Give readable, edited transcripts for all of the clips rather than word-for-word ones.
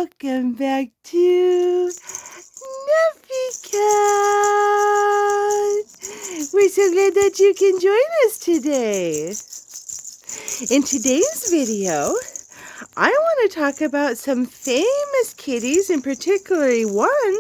welcome back to Nuffy Cat. We're so glad that you can join us today. In today's video, I want to talk about some famous kitties, and particularly one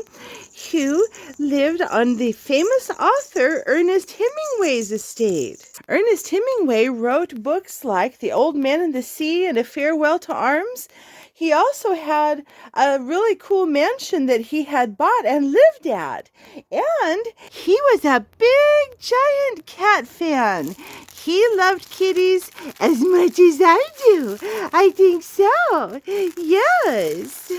who lived on the famous author Ernest Hemingway's estate. Ernest Hemingway wrote books like The Old Man and the Sea and A Farewell to Arms. He also had a really cool mansion that he had bought and lived at. And he was a big, giant cat fan. He loved kitties as much as I do. I think so. Yes.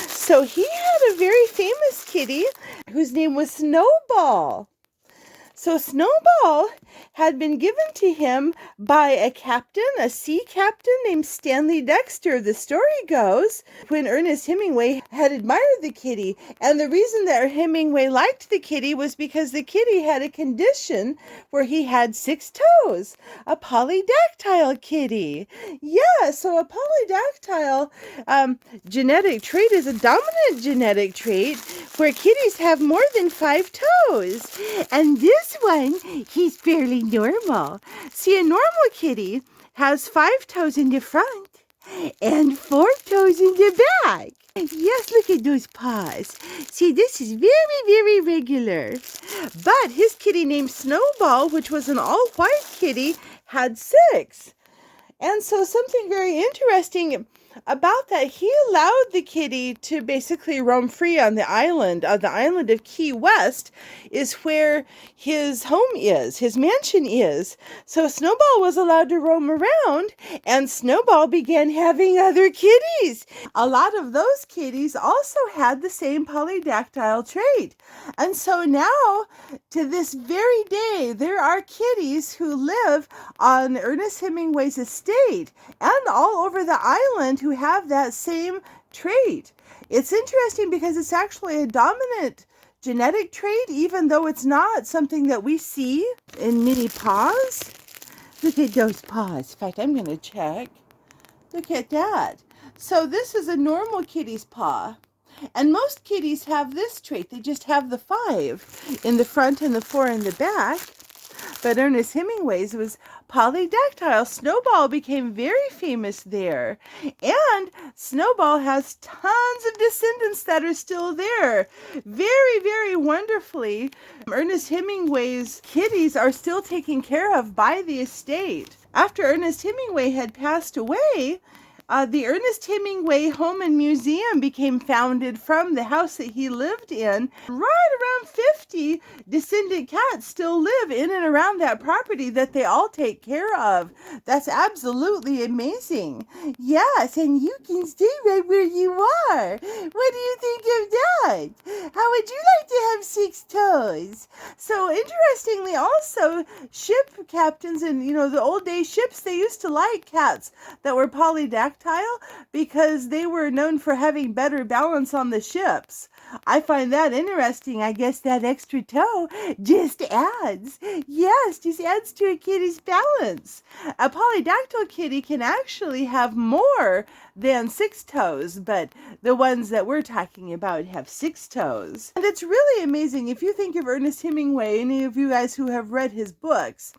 So he had a very famous kitty whose name was Snowball. So Snowball had been given to him by a captain, a sea captain named Stanley Dexter. The story goes when Ernest Hemingway had admired the kitty, and the reason that Hemingway liked the kitty was because the kitty had a condition where he had 6 toes, a polydactyl kitty. Yeah, so a polydactyl genetic trait is a dominant genetic trait where kitties have more than 5 toes. And this one, he's fairly normal. See, a normal kitty has 5 toes in the front and 4 toes in the back. Yes, look at those paws. See, this is very, very regular. But his kitty named Snowball, which was an all-white kitty, had 6. And so something very interesting about that, he allowed the kitty to basically roam free on the island. The island of Key West is where his home is, his mansion is. So Snowball was allowed to roam around, and Snowball began having other kitties. A lot of those kitties also had the same polydactyl trait. And so now, to this very day, there are kitties who live on Ernest Hemingway's estate and all over the island who have that same trait. It's interesting because it's actually a dominant genetic trait, even though it's not something that we see in many paws. Look at those paws. In fact, I'm going to check. Look at that. So this is a normal kitty's paw. And most kitties have this trait. They just have the 5 in the front and the 4 in the back. But Ernest Hemingway's was polydactyl. Snowball became very famous there. And Snowball has tons of descendants that are still there. Very, very wonderfully. Ernest Hemingway's kitties are still taken care of by the estate. After Ernest Hemingway had passed away, the Ernest Hemingway Home and Museum became founded from the house that he lived in. Right around 50 descendant cats still live in and around that property that they all take care of. That's absolutely amazing. Yes, and you can stay right where you are. What do you think of that? How would you like to have 6 toes? So interestingly also, ship captains and, the old day ships, they used to like cats that were polydactyl because they were known for having better balance on the ships. I find that interesting. I guess that extra toe just adds. Yes, just adds to a kitty's balance. A polydactyl kitty can actually have more than 6 toes, but the ones that we're talking about have 6 toes. And it's really amazing. If you think of Ernest Hemingway, any of you guys who have read his books,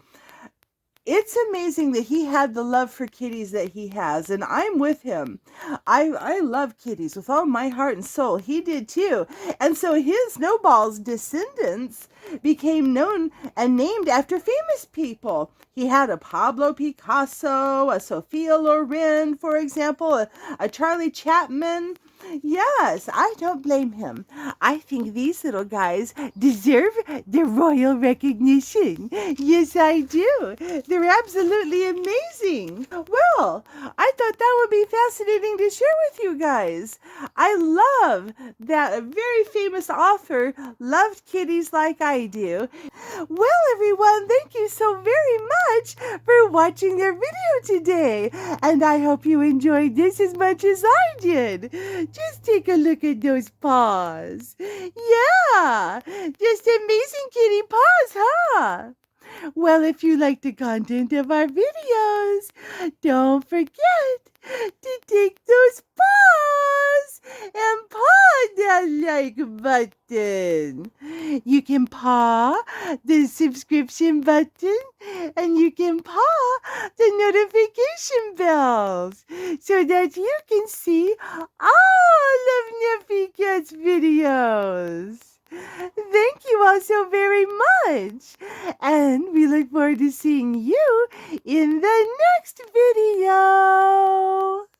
it's amazing that he had the love for kitties that he has, and I'm with him. I love kitties with all my heart and soul. He did too. And so his Snowball's descendants became known and named after famous people. He had a Pablo Picasso, a Sophia Loren, for example, a Charlie Chaplin. Yes, I don't blame him. I think these little guys deserve the royal recognition. Yes, I do. They're absolutely amazing. Well, I thought that would be fascinating to share with you guys. I love that a very famous author loved kitties like I do. Well, everyone, thank you so very much for watching their video today. And I hope you enjoyed this as much as I did. Just take a look at those paws. Yeah, just amazing kitty paws, huh? Well, if you like the content of our videos, don't forget to take those paws and paw that like button. You can paw the subscription button and you can paw the notification bells so that you can see all of Nuffy Cat's videos. Thank you all so very much. And we look forward to seeing you in the next video.